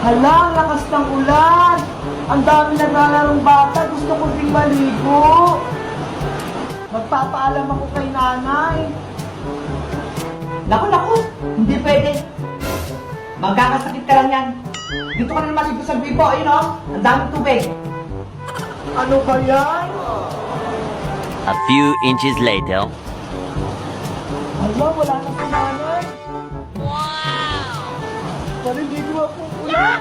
Hala, ang lakas ng ulan. Ang dami naglalarong bata. Gusto ko ding maligo. Magpapaalam ako kay nanay. Naku, hindi pwede. Magkakasakit ka lang yan. Dito ka na maligo sa gripo, ayun o. Ang daming tubig. Ano ba yan? A few inches later. Hala, wala na si nanay. Wow! Maliligo ako ulan.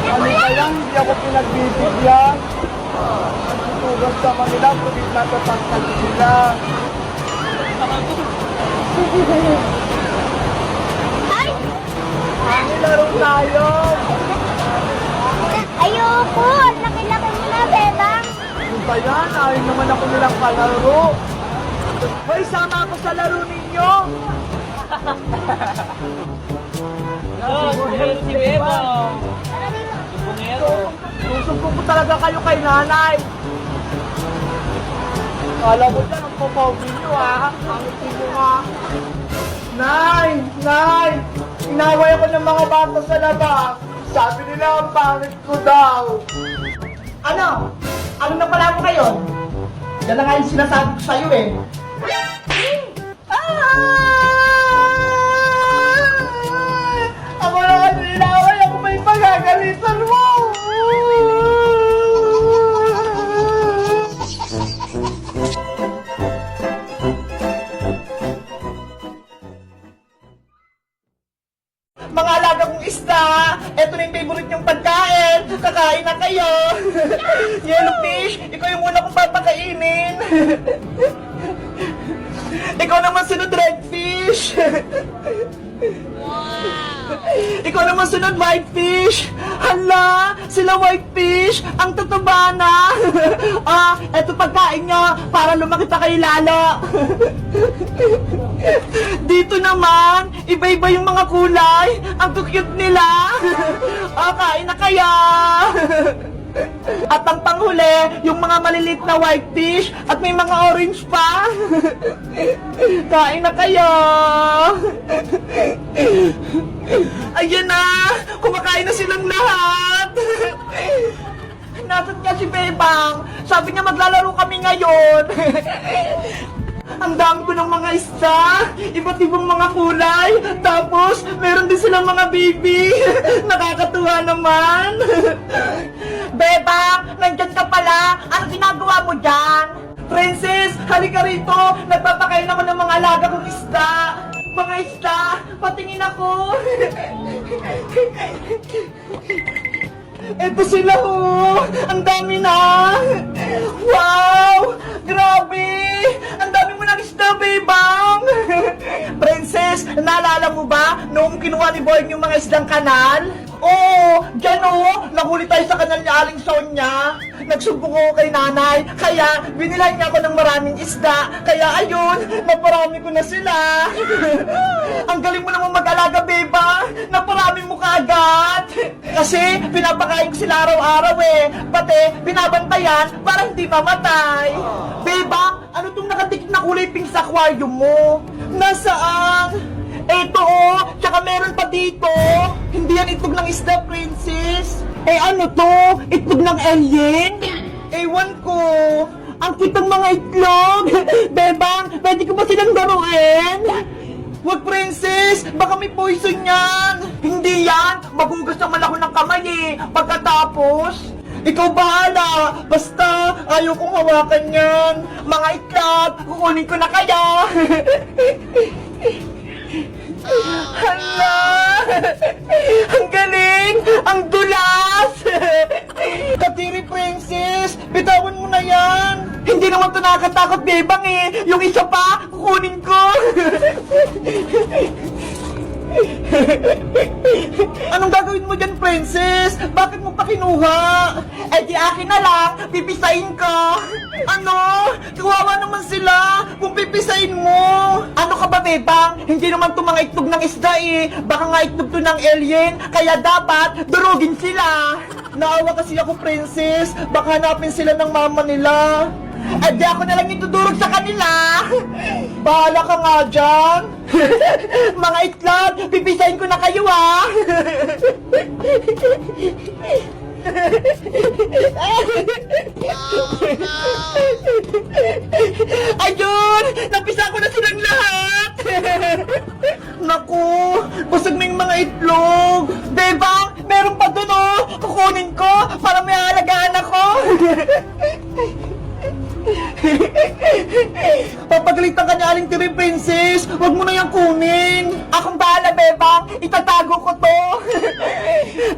Ano ba yan? Hindi ako pinagbibigyan. Tugas sa kanila, pagit natatangkal sila. Ano laro tayo? Ayoko! Ang laki-laki mo na, Bebang! Ano ba yan? Ayaw naman ako nilang kalaro. Hoy, sama ako sa laro ninyo. Si Beba. Susumbong ko talaga kayo kay nanay. Kala mo dyan, ang popogi nyo ha. Ang iti mo nga. Nay! Nay! Inaway ako ng mga bata sa labas. Sabi nila ang pangit ko daw. Ano? Ano na pala mo kayo? Yan na nga yung sinasabi ko sa'yo eh. Ako naman inaway ako may pagagalitan mo. Mga alaga kong isda, eto na yung favorite niyong pagkain. Kakain na kayo. Yellowfish, ikaw yung una kong papakainin. Ikaw naman sunod, redfish. Ikaw naman sunod, whitefish. Hala, sila whitefish, ang tataba na. Eto pagkain nyo, para lumaki pa kayo lalo. Dito naman, iba-iba yung mga kulay. Ang cute nila. Kain na kaya. At ang panghuli, yung mga maliliit na whitefish at may mga orange pa. Kain na kayo. Ayan na, kumakain na silang lahat. Nasaan nga si Bebang? Sabi niya maglalaro kami ngayon. Ang dami ko ng mga isda, iba't ibang mga kulay, tapos meron din silang mga baby. Nakakatuwa naman. Bebang, nandyan ka pala. Ano ginagawa mo dyan? Princess, halika rito. Nagpapakain ako ng mga alaga kong isda. Mga isda, patingin ako. Eto sila oh! Ang dami na! Wow! Grabe! Ang dami mo ng isda, Bebang! Princess, naalala mo ba noong kinuha ni Boy yung mga isdang kanal? Oo! Diyan oh! Nahuli tayo sa kanal ni Aling Sonia! Nagsumbong ako kay nanay, kaya binilan niya ako ng maraming isda. Kaya ayun, naparami ko na sila. Ang galing mo naman mag-alaga, Beba. Naparami mo kaagad. Kasi pinapakain ko sila araw-araw eh. Pati binabantayan para hindi mamatay. Beba, ano tong nakatikit na kulay pink sa aquarium mo? Nasaan? Eto oh, tsaka meron pa dito. Hindi yan itlog ng isda, Princess. Eh ano to? Itlog ng alien? Ewan ko. Ang cute ng mga itlog. Bebang, pwede ko ba silang daruin? Wag, Princess! Baka may poison yan! Hindi yan! Magugas naman ako ng kamay eh! Pagkatapos, ikaw bahala! Basta, ayaw kong hawakan yan! Mga itlog, kukunin ko na kaya! Hala! Ang galing! Ang dulas! Katiri, Princess! naman ito nakakatakot, Bebang eh. Yung isa pa, kukunin ko. Anong gagawin mo dyan, princess? Bakit mo pa kinuha? Eh di akin na lang, pipisain ko. Ano? Kawawa naman sila kung pipisain mo. Ano ka ba, Bebang? Hindi naman ito mga itlog ng isda eh. Baka nga itlog to ng alien, kaya dapat durugin sila. Naawa kasi ako, princess. Baka hanapin sila ng mama nila. Eh di ako na lang itudurog sa kanila. Bahala ka nga dyan. Mga itlog, pipisain ko na kayo ah. Ayun! Napisa ko na silang lahat! Naku! Busog na yung mga itlog! Bebang! Meron pa dun oh! Kukunin ko para may alagaan ako! Papagalitan ka niya, Aling Tiri, princess! Huwag mo na yung kunin! Akong bahala, Bebang! Itatago ko to!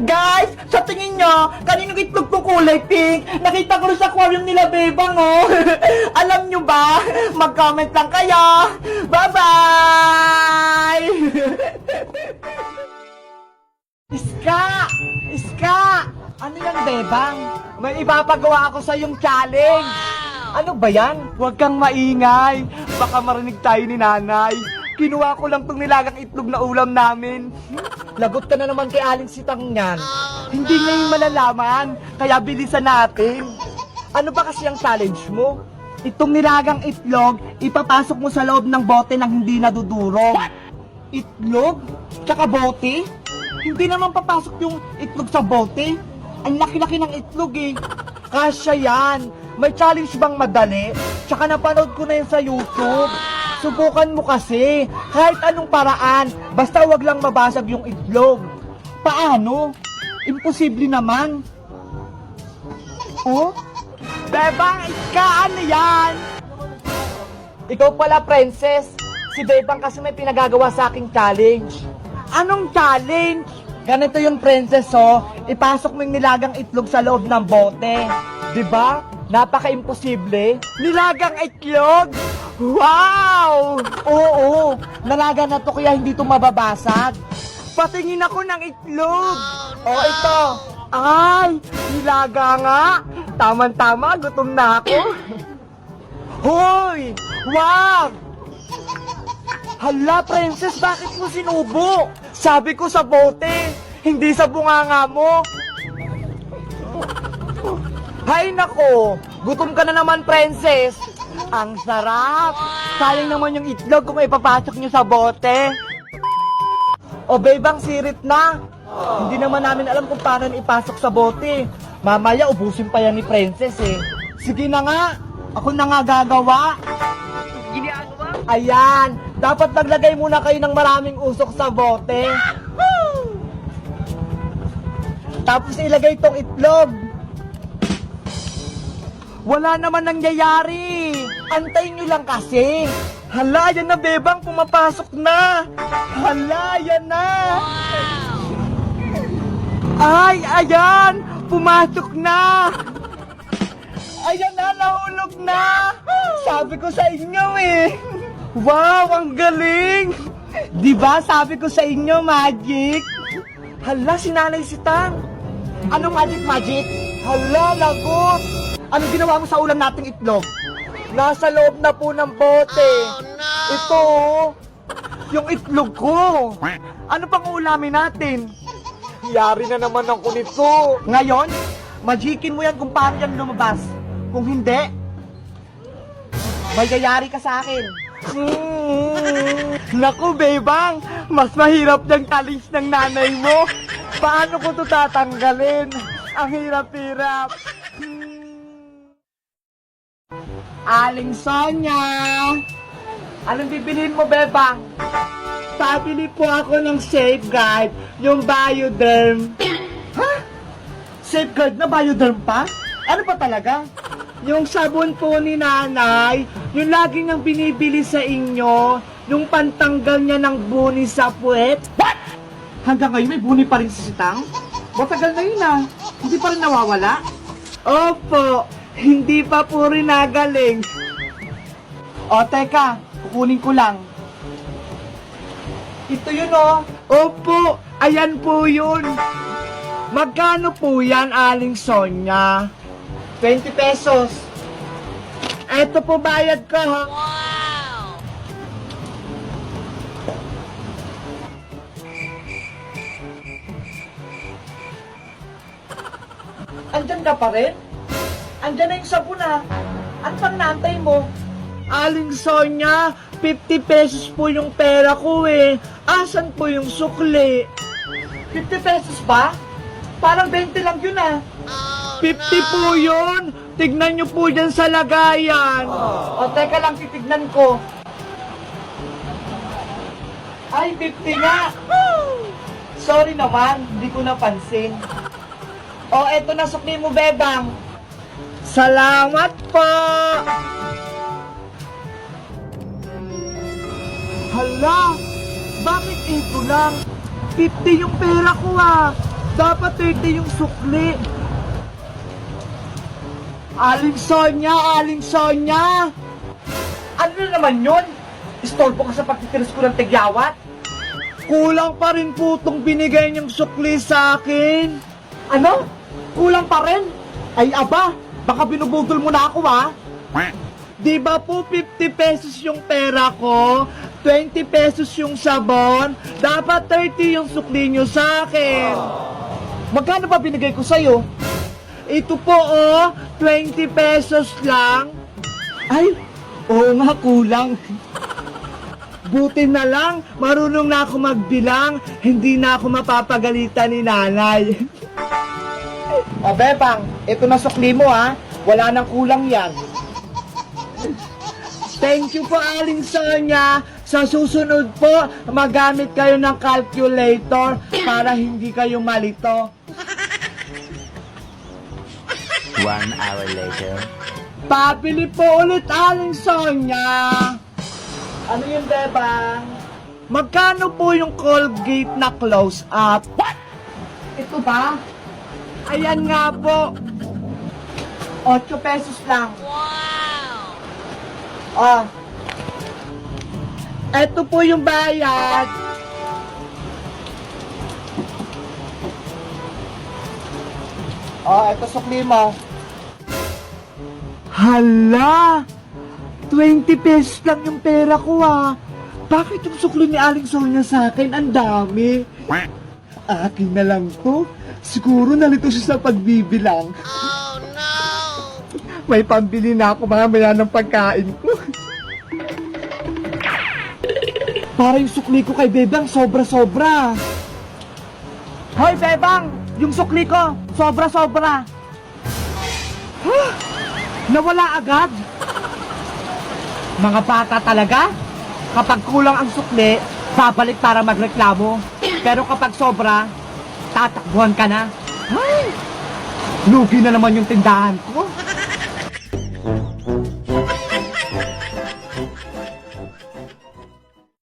Guys, sa tingin nyo, kaninong itlog kong kulay pink? Nakita ko rin sa aquarium nila, Bebang, oh! Alam nyo ba? Mag-comment lang kayo! Bye-bye! Iska! Iska! Ano yan, Bebang? May ipapagawa ako sa yung challenge! Ano ba yan? Huwag kang maingay. Baka marinig tayo ni nanay. Kinuha ko lang tong nilagang itlog na ulam namin. Lagot ka na naman kay Aling Sitang niyan. Hindi ngayon malalaman, kaya bilisan natin. Ano ba kasi ang challenge mo? Itong nilagang itlog, ipapasok mo sa loob ng bote nang hindi nadudurog. Itlog? Tsaka bote? Hindi naman papasok yung itlog sa bote. Ang laki-laki ng itlog eh. Kasya yan. May challenge bang madali? Tsaka napanood ko na yun sa YouTube. Subukan mo kasi. Kahit anong paraan. Basta wag lang mabasag yung itlog. Paano? Imposible naman. Oh? Bebang, Iska, ano yan? Ikaw pala, princess. Si Bebang kasi may pinagagawa sa aking challenge. Anong challenge? Ganito yung princess, oh. Ipasok mo yung nilagang itlog sa loob ng bote. Diba? Napaka-imposible. Nilagang itlog? Wow! Oo, nalaga na to kaya hindi to mababasag. Patingin ako ng itlog. Oh, ito. Ay, nilaga nga. Tama-tama, gutom na ako. Hoy! Wag! Hala, princess, bakit mo sinubo? Sabi ko sa bote, hindi sa bunganga mo. Hay nako, gutom ka na naman, princess. Ang sarap. Sayang naman yung itlog kung ipapasok nyo sa bote. O Bebang, sirit na. Hindi naman namin alam kung paano ipasok sa bote. Mamaya, ubusin pa yan ni princess eh. Sige na nga, ako na nga gagawa. Ayan, dapat maglagay muna kayo ng maraming usok sa bote. Tapos ilagay itong itlog. Wala naman nangyayari. Antayin nyo lang kasi. Hala, yan na, Bebang, pumapasok na. Hala, yan na. Ay, ayan, pumasok na. Ayan na, nahulog na. Sabi ko sa inyo eh. Wow, ang galing. Diba, sabi ko sa inyo, magic. Hala, si Nanay Sitang. Anong magic? Hala, lagot. Anong ginawa mo sa ulam nating itlog? Nasa loob na po ng bote. Oh, no. Ito, yung itlog ko. Ano pang ulamin natin? Yari na naman ako nito. Ngayon, magikin mo yan kung paano yan lumabas. Kung hindi, magyayari ka sa akin. Naku, Bebang, mas mahirap ng talis ng nanay mo. Paano ko ito tatanggalin? Ang hirap-hirap. Aling Sonia! Anong bibilhin mo, Bebang? Pabili po ako ng Safeguard, yung Bioderm. Ha? Safeguard na Bioderm pa? Ano pa talaga? Yung sabon po ni nanay, yung lagi niyang binibili sa inyo, yung pantanggal niya ng buni sa puwet. What? Hanggang ngayon may buni pa rin si Sitang? Matagal na yun ah. Hindi pa rin nawawala? Opo. Hindi pa po rin nagaling. O, teka, kukunin ko lang. Ito yun, oh. Opo, ayan po yun. Magkano po yan, Aling Sonia? 20 pesos. Eto po bayad ko, ha? Andyan ka pa rin? Andyan na yung sabon, ha? Ano pang naantay mo? Aling Sonia, 50 pesos po yung pera ko eh. Asan po yung sukli? 50 pesos ba? Parang 20 lang yun ah. 50 po yun! Tignan nyo po dyan sa lagayan. O teka lang, titignan ko. Ay, 50 nga! Sorry naman, hindi ko napansin. O, eto na sukli mo, Bebang. Salamat po! Hala! Bakit ito lang? 50 yung pera ko ah! Dapat 30 yung sukli! Aling Sonia! Aling Sonia! Ano na naman yun? Istorbo ka sa pagtitiris ko ng tigyawat? Kulang pa rin po itong binigay niyang sukli sa akin! Ano? Kulang pa rin? Ay aba! Baka binubudol mo na ako ah! Di ba po 50 pesos yung pera ko? 20 pesos yung sabon? Dapat 30 yung sukli nyo sa akin. Magkano ba binigay ko sa'yo? Ito po oh, 20 pesos lang. Ay, oo nga kulang. Buti na lang, marunong na ako magbilang. Hindi na ako mapapagalitan ni nanay. O Bebang, ito na sukli mo ha. Wala nang kulang yan. Thank you po, Aling Sonia. Sa susunod po, magamit kayo ng calculator para hindi kayo malito. 1 hour later. Pabili po ulit, Aling Sonia. Ano yun, Bebang? Magkano po yung Colgate na close-up? What? Ito ba? Ayan nga po. 8 pesos lang. Oh. Ito po yung bayad. Oh, ito sukli mo. Hala! 20 pesos lang yung pera ko ah. Bakit yung sukli ni Aling Sonia sa akin? Ang dami. Akin na lang to. Siguro nalito siya sa pagbibilang. Oh no! May pambili na ako mamaya ng pagkain ko. Para yung sukli ko kay Bebang sobra-sobra. Hoy Bebang! Yung sukli ko, sobra-sobra. Huh? Nawala agad? Mga bata talaga? Kapag kulang ang sukli, babalik para magreklamo. Pero kapag sobra, tatakbuhan ka na. Ay! Lugi na naman yung tindahan ko.